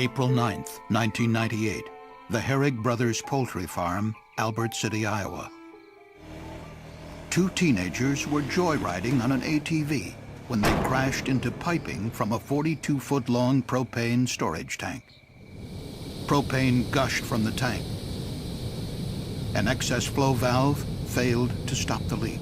April 9th, 1998, the Herrig Brothers Poultry Farm, Albert City, Iowa. Two teenagers were joyriding on an ATV when they crashed into piping from a 42-foot-long propane storage tank. Propane gushed from the tank. An excess flow valve failed to stop the leak.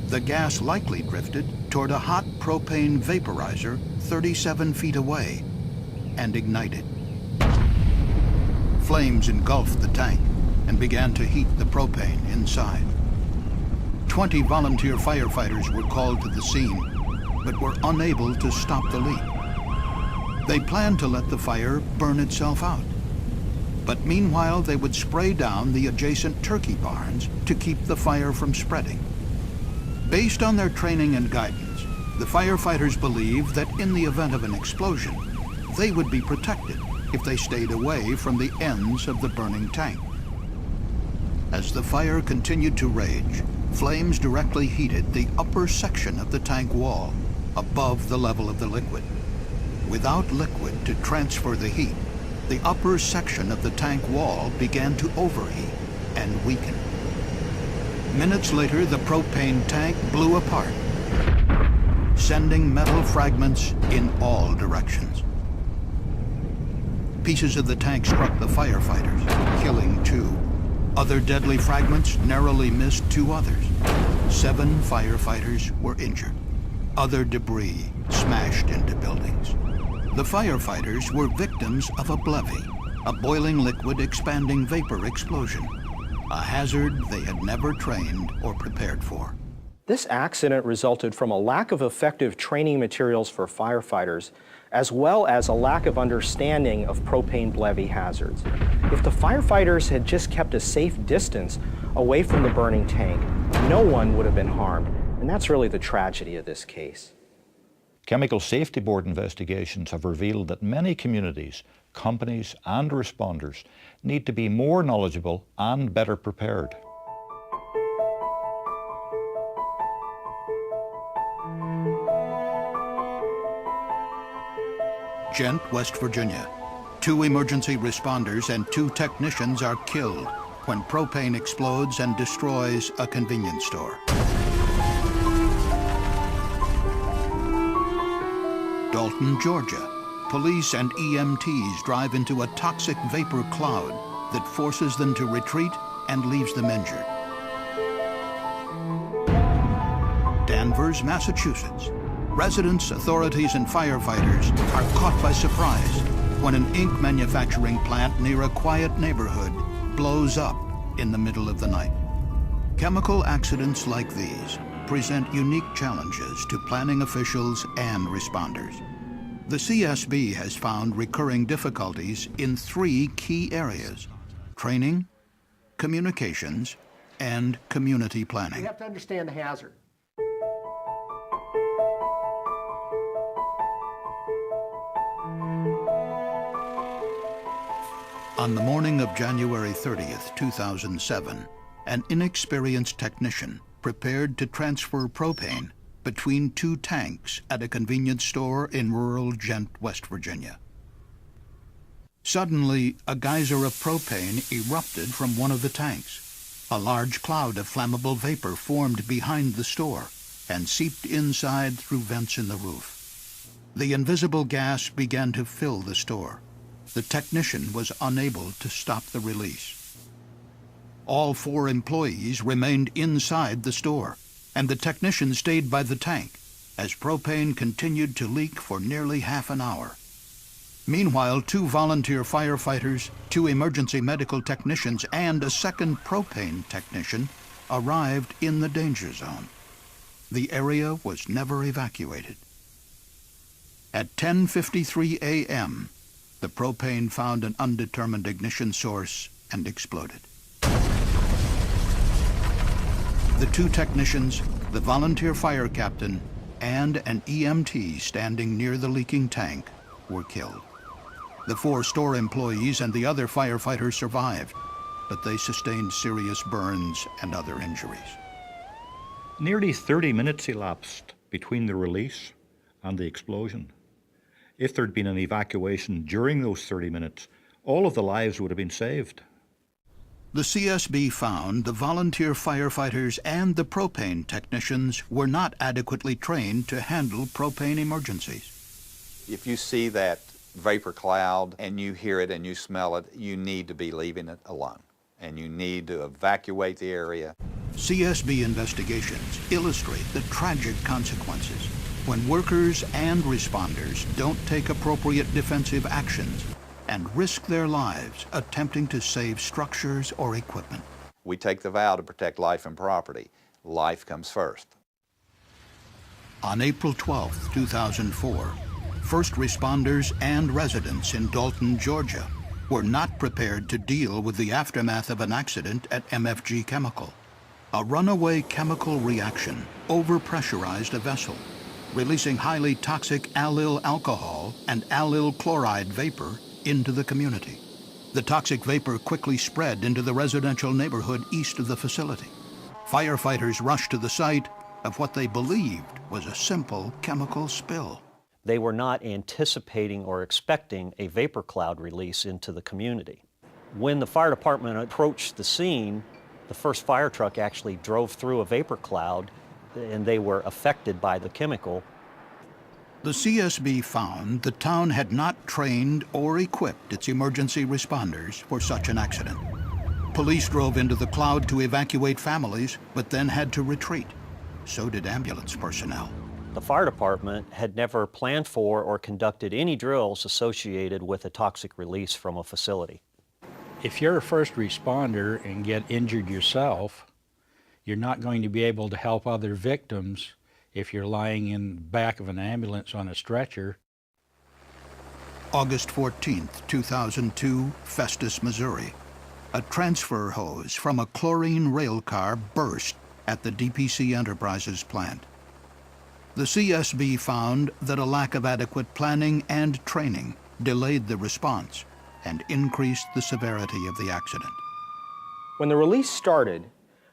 The gas likely drifted toward a hot propane vaporizer 37 feet away and ignited. Flames engulfed the tank and began to heat the propane inside. 20 volunteer firefighters were called to the scene, but were unable to stop the leak. They planned to let the fire burn itself out. But meanwhile, they would spray down the adjacent turkey barns to keep the fire from spreading. Based on their training and guidance, the firefighters believed that in the event of an explosion, they would be protected if they stayed away from the ends of the burning tank. As the fire continued to rage, flames directly heated the upper section of the tank wall, above the level of the liquid. Without liquid to transfer the heat, the upper section of the tank wall began to overheat and weaken. Minutes later, the propane tank blew apart, sending metal fragments in all directions. Pieces of the tank struck the firefighters, killing 2. Other deadly fragments narrowly missed 2 others. 7 firefighters were injured. Other debris smashed into buildings. The firefighters were victims of a BLEVE, a boiling liquid expanding vapor explosion, a hazard they had never trained or prepared for. This accident resulted from a lack of effective training materials for firefighters, as well as a lack of understanding of propane BLEVE hazards. If the firefighters had just kept a safe distance away from the burning tank, no one would have been harmed, and that's really the tragedy of this case. Chemical Safety Board investigations have revealed that many communities, companies and responders need to be more knowledgeable and better prepared. Ghent, West Virginia. 2 emergency responders and 2 technicians are killed when propane explodes and destroys a convenience store. Dalton, Georgia. Police and EMTs drive into a toxic vapor cloud that forces them to retreat and leaves them injured. Danvers, Massachusetts. Residents, authorities, and firefighters are caught by surprise when an ink manufacturing plant near a quiet neighborhood blows up in the middle of the night. Chemical accidents like these present unique challenges to planning officials and responders. The CSB has found recurring difficulties in 3 key areas: training, communications, and community planning. You have to understand the hazard. On the morning of January 30th, 2007, an inexperienced technician prepared to transfer propane between 2 tanks at a convenience store in rural Ghent, West Virginia. Suddenly, a geyser of propane erupted from one of the tanks. A large cloud of flammable vapor formed behind the store and seeped inside through vents in the roof. The invisible gas began to fill the store. The technician was unable to stop the release. All 4 employees remained inside the store, and the technician stayed by the tank as propane continued to leak for nearly half an hour. Meanwhile, 2 volunteer firefighters, 2 emergency medical technicians, and a second propane technician arrived in the danger zone. The area was never evacuated. At 10:53 a.m., the propane found an undetermined ignition source and exploded. The 2 technicians, the volunteer fire captain, and an EMT standing near the leaking tank were killed. The 4 store employees and the other firefighters survived, but they sustained serious burns and other injuries. Nearly 30 minutes elapsed between the release and the explosion. If there'd been an evacuation during those 30 minutes, all of the lives would have been saved. The CSB found the volunteer firefighters and the propane technicians were not adequately trained to handle propane emergencies. If you see that vapor cloud and you hear it and you smell it, you need to be leaving it alone, and you need to evacuate the area. CSB investigations illustrate the tragic consequences when workers and responders don't take appropriate defensive actions and risk their lives attempting to save structures or equipment. We take the vow to protect life and property. Life comes first. On April 12, 2004, first responders and residents in Dalton, Georgia, were not prepared to deal with the aftermath of an accident at MFG Chemical. A runaway chemical reaction overpressurized a vessel, releasing highly toxic allyl alcohol and allyl chloride vapor into the community. The toxic vapor quickly spread into the residential neighborhood east of the facility. Firefighters rushed to the site of what they believed was a simple chemical spill. They were not anticipating or expecting a vapor cloud release into the community. When the fire department approached the scene, the first fire truck actually drove through a vapor cloud and they were affected by the chemical. The CSB found the town had not trained or equipped its emergency responders for such an accident. Police drove into the cloud to evacuate families, but then had to retreat. So did ambulance personnel. The fire department had never planned for or conducted any drills associated with a toxic release from a facility. If you're a first responder and get injured yourself, you're not going to be able to help other victims if you're lying in the back of an ambulance on a stretcher. August 14, 2002, Festus, Missouri. A transfer hose from a chlorine rail car burst at the DPC Enterprises plant. The CSB found that a lack of adequate planning and training delayed the response and increased the severity of the accident. When the release started,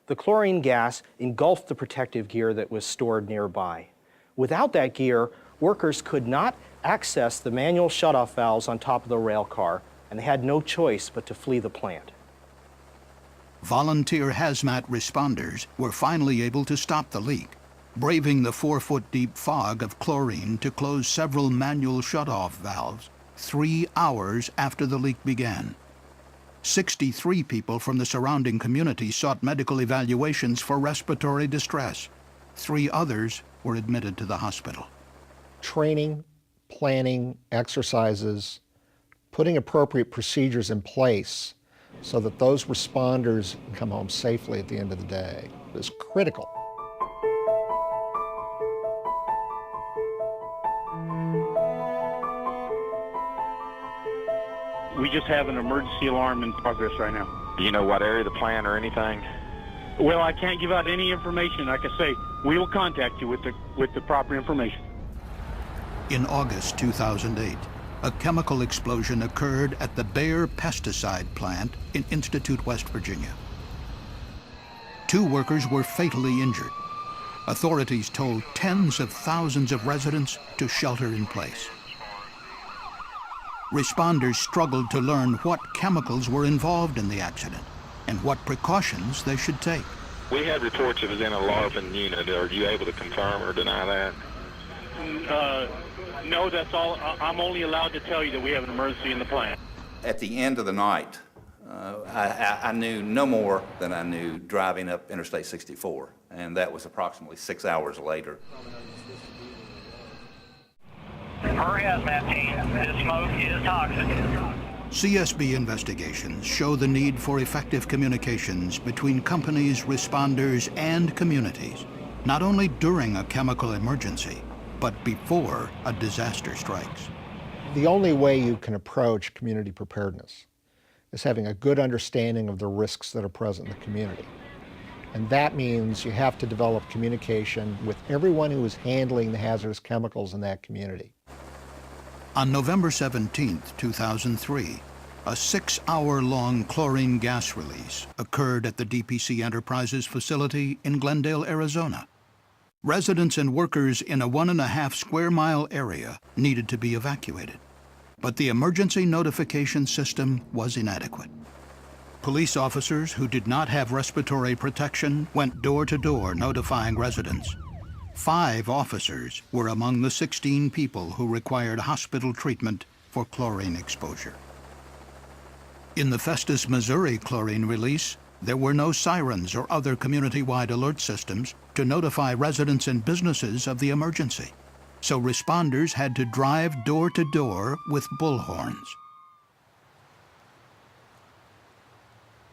the chlorine gas engulfed the protective gear that was stored nearby. Without that gear, workers could not access the manual shutoff valves on top of the rail car, and they had no choice but to flee the plant. Volunteer hazmat responders were finally able to stop the leak, braving the 4-foot-deep fog of chlorine to close several manual shutoff valves 3 hours after the leak began. 63 people from the surrounding community sought medical evaluations for respiratory distress. 3 others were admitted to the hospital. Training, planning, exercises, putting appropriate procedures in place so that those responders can come home safely at the end of the day is critical. We just have an emergency alarm in progress right now. Do you know what area of the plant or anything? Well, I can't give out any information. Like I say, we will contact you with the proper information. In August 2008, a chemical explosion occurred at the Bayer pesticide plant in Institute, West Virginia. 2 workers were fatally injured. Authorities told tens of thousands of residents to shelter in place. Responders struggled to learn what chemicals were involved in the accident and what precautions they should take. We had reports it was in a larvae unit. Are you able to confirm or deny that? No, that's all. I'm only allowed to tell you that we have an emergency in the plant. At the end of the night, I knew no more than I knew driving up Interstate 64, and that was approximately 6 hours later. Hurry up, that team. This smoke is toxic. CSB investigations show the need for effective communications between companies, responders, and communities, not only during a chemical emergency, but before a disaster strikes. The only way you can approach community preparedness is having a good understanding of the risks that are present in the community. And that means you have to develop communication with everyone who is handling the hazardous chemicals in that community. On November 17, 2003, a 6-hour-long chlorine gas release occurred at the DPC Enterprises facility in Glendale, Arizona. Residents and workers in a 1.5 square mile area needed to be evacuated, but the emergency notification system was inadequate. Police officers who did not have respiratory protection went door to door notifying residents. 5 officers were among the 16 people who required hospital treatment for chlorine exposure. In the Festus, Missouri chlorine release, there were no sirens or other community-wide alert systems to notify residents and businesses of the emergency, so responders had to drive door to door with bullhorns.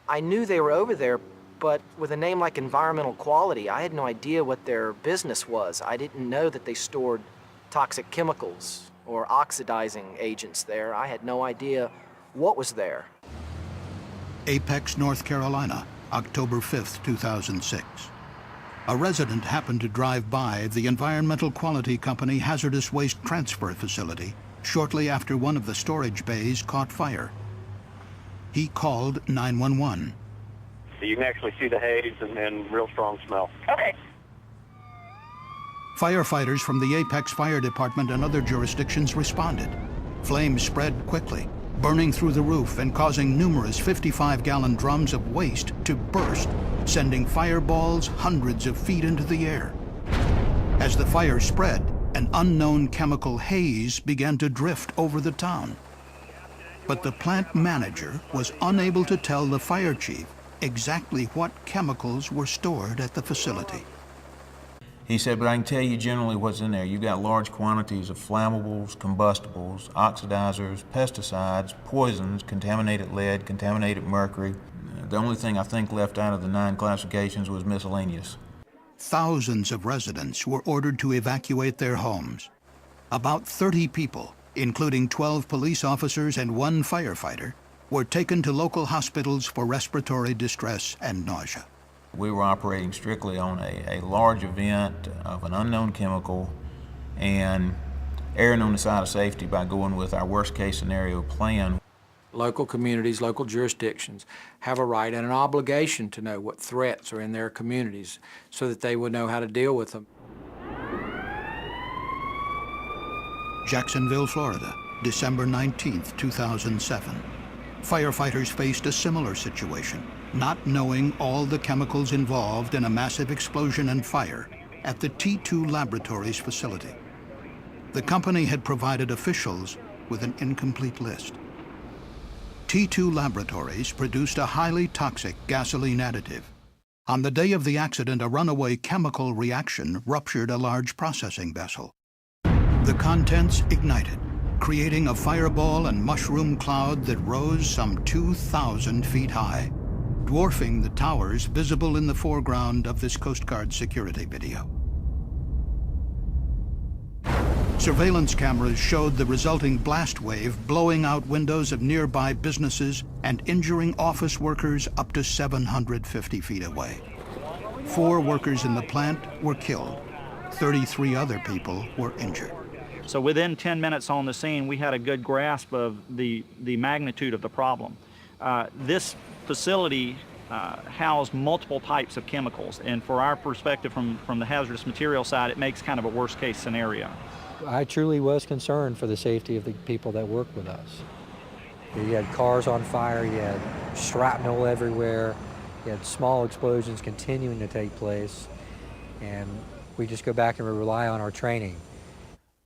I knew they were over there, but with a name like Environmental Quality, I had no idea what their business was. I didn't know that they stored toxic chemicals or oxidizing agents there. I had no idea what was there. Apex, North Carolina, October 5, 2006. A resident happened to drive by the Environmental Quality Company hazardous waste transfer facility shortly after one of the storage bays caught fire. He called 911. So you can actually see the haze and real strong smell. Okay. Firefighters from the Apex Fire Department and other jurisdictions responded. Flames spread quickly, burning through the roof and causing numerous 55-gallon drums of waste to burst, sending fireballs hundreds of feet into the air. As the fire spread, an unknown chemical haze began to drift over the town. But the plant manager was unable to tell the fire chief exactly what chemicals were stored at the facility. He said, but I can tell you generally what's in there. You've got large quantities of flammables, combustibles, oxidizers, pesticides, poisons, contaminated lead, contaminated mercury. The only thing I think left out of the 9 classifications was miscellaneous. Thousands of residents were ordered to evacuate their homes. About 30 people, including 12 police officers and 1 firefighter, were taken to local hospitals for respiratory distress and nausea. We were operating strictly on a large event of an unknown chemical and erring on the side of safety by going with our worst case scenario plan. Local communities, local jurisdictions have a right and an obligation to know what threats are in their communities so that they would know how to deal with them. Jacksonville, Florida, December 19, 2007. Firefighters faced a similar situation, not knowing all the chemicals involved in a massive explosion and fire at the T2 Laboratories facility. The company had provided officials with an incomplete list. T2 Laboratories produced a highly toxic gasoline additive. On the day of the accident, a runaway chemical reaction ruptured a large processing vessel. The contents ignited, creating a fireball and mushroom cloud that rose some 2,000 feet high, dwarfing the towers visible in the foreground of this Coast Guard security video. Surveillance cameras showed the resulting blast wave blowing out windows of nearby businesses and injuring office workers up to 750 feet away. 4 workers in the plant were killed. 33 other people were injured. So within 10 minutes on the scene, we had a good grasp of the magnitude of the problem. This facility housed multiple types of chemicals, and for our perspective from the hazardous material side, it makes kind of a worst case scenario. I truly was concerned for the safety of the people that work with us. You had cars on fire, you had shrapnel everywhere, you had small explosions continuing to take place, and we just go back and rely on our training.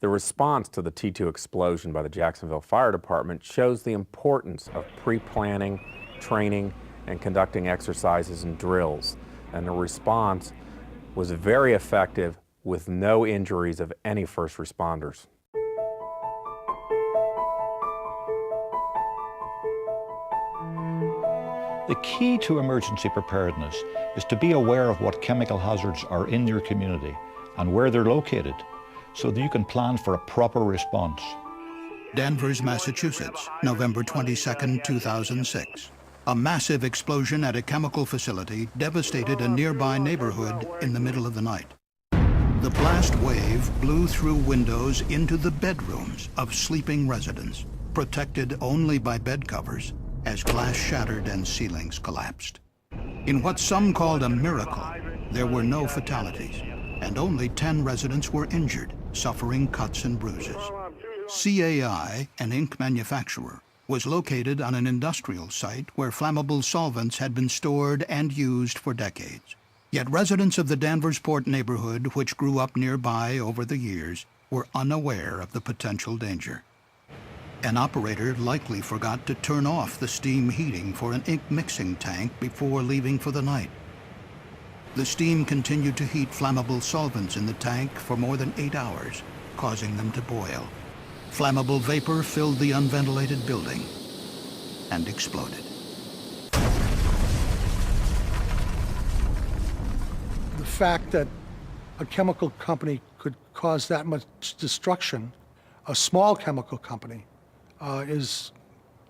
The response to the T2 explosion by the Jacksonville Fire Department shows the importance of pre-planning, training, and conducting exercises and drills. And the response was very effective with no injuries of any first responders. The key to emergency preparedness is to be aware of what chemical hazards are in your community and where they're located, so that you can plan for a proper response. Danvers, Massachusetts, November 22, 2006. A massive explosion at a chemical facility devastated a nearby neighborhood in the middle of the night. The blast wave blew through windows into the bedrooms of sleeping residents, protected only by bed covers, as glass shattered and ceilings collapsed. In what some called a miracle, there were no fatalities. and only 10 residents were injured, suffering cuts and bruises. CAI, an ink manufacturer, was located on an industrial site where flammable solvents had been stored and used for decades. Yet residents of the Danversport neighborhood, which grew up nearby over the years, were unaware of the potential danger. An operator likely forgot to turn off the steam heating for an ink mixing tank before leaving for the night. The steam continued to heat flammable solvents in the tank for more than 8 hours, causing them to boil. Flammable vapor filled the unventilated building and exploded. The fact that a chemical company could cause that much destruction, a small chemical company, is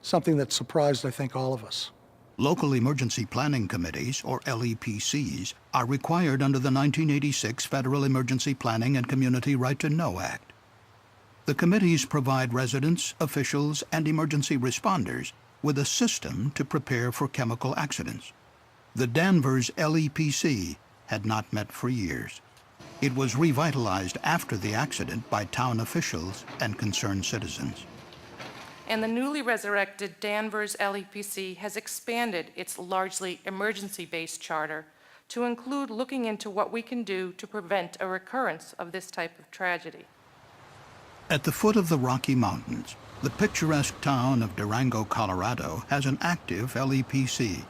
something that surprised, I think, all of us. Local Emergency Planning Committees, or LEPCs, are required under the 1986 Federal Emergency Planning and Community Right to Know Act. The committees provide residents, officials, and emergency responders with a system to prepare for chemical accidents. The Danvers LEPC had not met for years. It was revitalized after the accident by town officials and concerned citizens. And the newly resurrected Danvers LEPC has expanded its largely emergency-based charter to include looking into what we can do to prevent a recurrence of this type of tragedy. At the foot of the Rocky Mountains, the picturesque town of Durango, Colorado, has an active LEPC.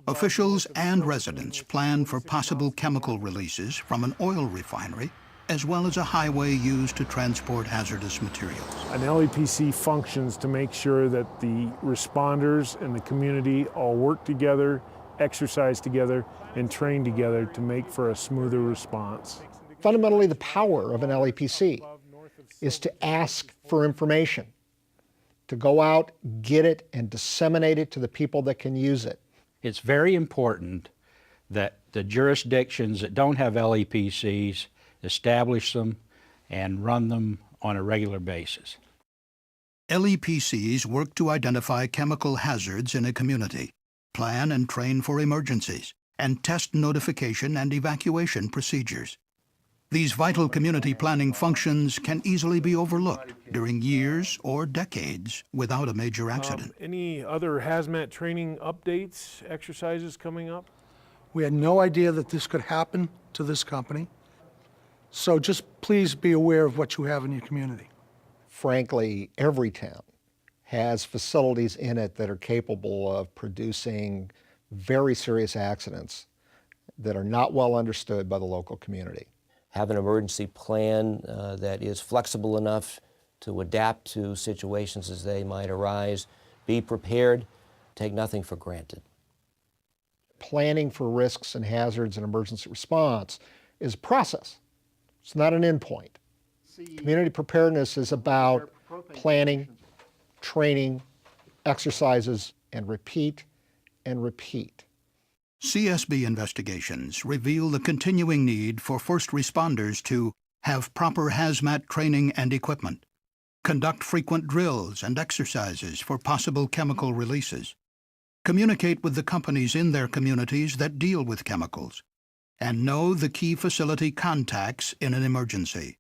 Officials and residents plan for possible chemical releases from an oil refinery, as well as a highway used to transport hazardous materials. An LEPC functions to make sure that the responders and the community all work together, exercise together, and train together to make for a smoother response. Fundamentally, the power of an LEPC is to ask for information, to go out, get it, and disseminate it to the people that can use it. It's very important that the jurisdictions that don't have LEPCs establish them and run them on a regular basis. LEPCs work to identify chemical hazards in a community, plan and train for emergencies, and test notification and evacuation procedures. These vital community planning functions can easily be overlooked during years or decades without a major accident. Any other hazmat training updates, exercises coming up? We had no idea that this could happen to this company. So just please be aware of what you have in your community. Frankly, every town has facilities in it that are capable of producing very serious accidents that are not well understood by the local community. Have an emergency plan that is flexible enough to adapt to situations as they might arise. Be prepared, take nothing for granted. Planning for risks and hazards and emergency response is a process. It's not an endpoint. Community preparedness is about planning, training, exercises, and repeat and repeat. CSB investigations reveal the continuing need for first responders to have proper hazmat training and equipment, conduct frequent drills and exercises for possible chemical releases, communicate with the companies in their communities that deal with chemicals, and know the key facility contacts in an emergency.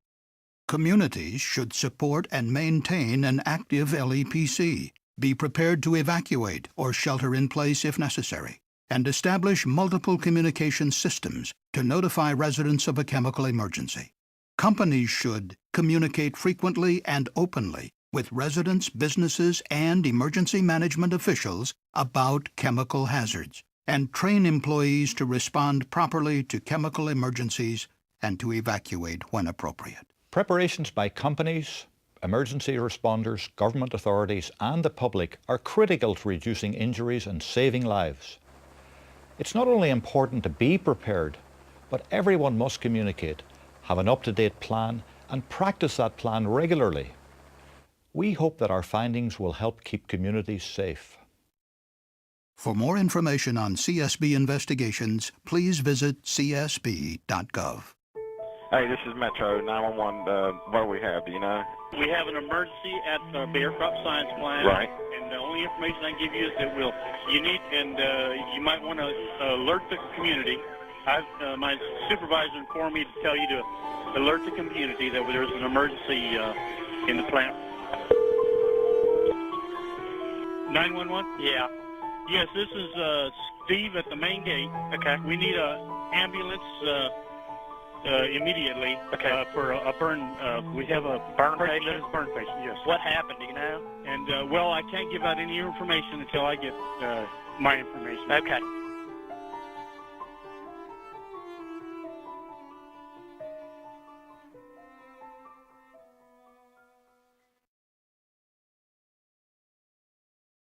Communities should support and maintain an active LEPC, be prepared to evacuate or shelter in place if necessary, and establish multiple communication systems to notify residents of a chemical emergency. Companies should communicate frequently and openly with residents, businesses, and emergency management officials about chemical hazards, and train employees to respond properly to chemical emergencies and to evacuate when appropriate. Preparations by companies, emergency responders, government authorities, and the public are critical to reducing injuries and saving lives. It's not only important to be prepared, but everyone must communicate, have an up-to-date plan, and practice that plan regularly. We hope that our findings will help keep communities safe. For more information on CSB investigations, please visit csb.gov. Hey, this is Metro 911. What do we have? Do you know? We have an emergency at the Bear Crop Science Plant. Right. And the only information I can give you is that you might want to alert the community My supervisor informed me to tell you to alert the community that there's an emergency in the plant. 911? Yeah. Yes, this is Steve at the main gate. Okay. We need an ambulance immediately for a burn. We have a burn patient? Burn patient, yes. What happened, do you know? And, well, I can't give out any information until I get my information. Okay.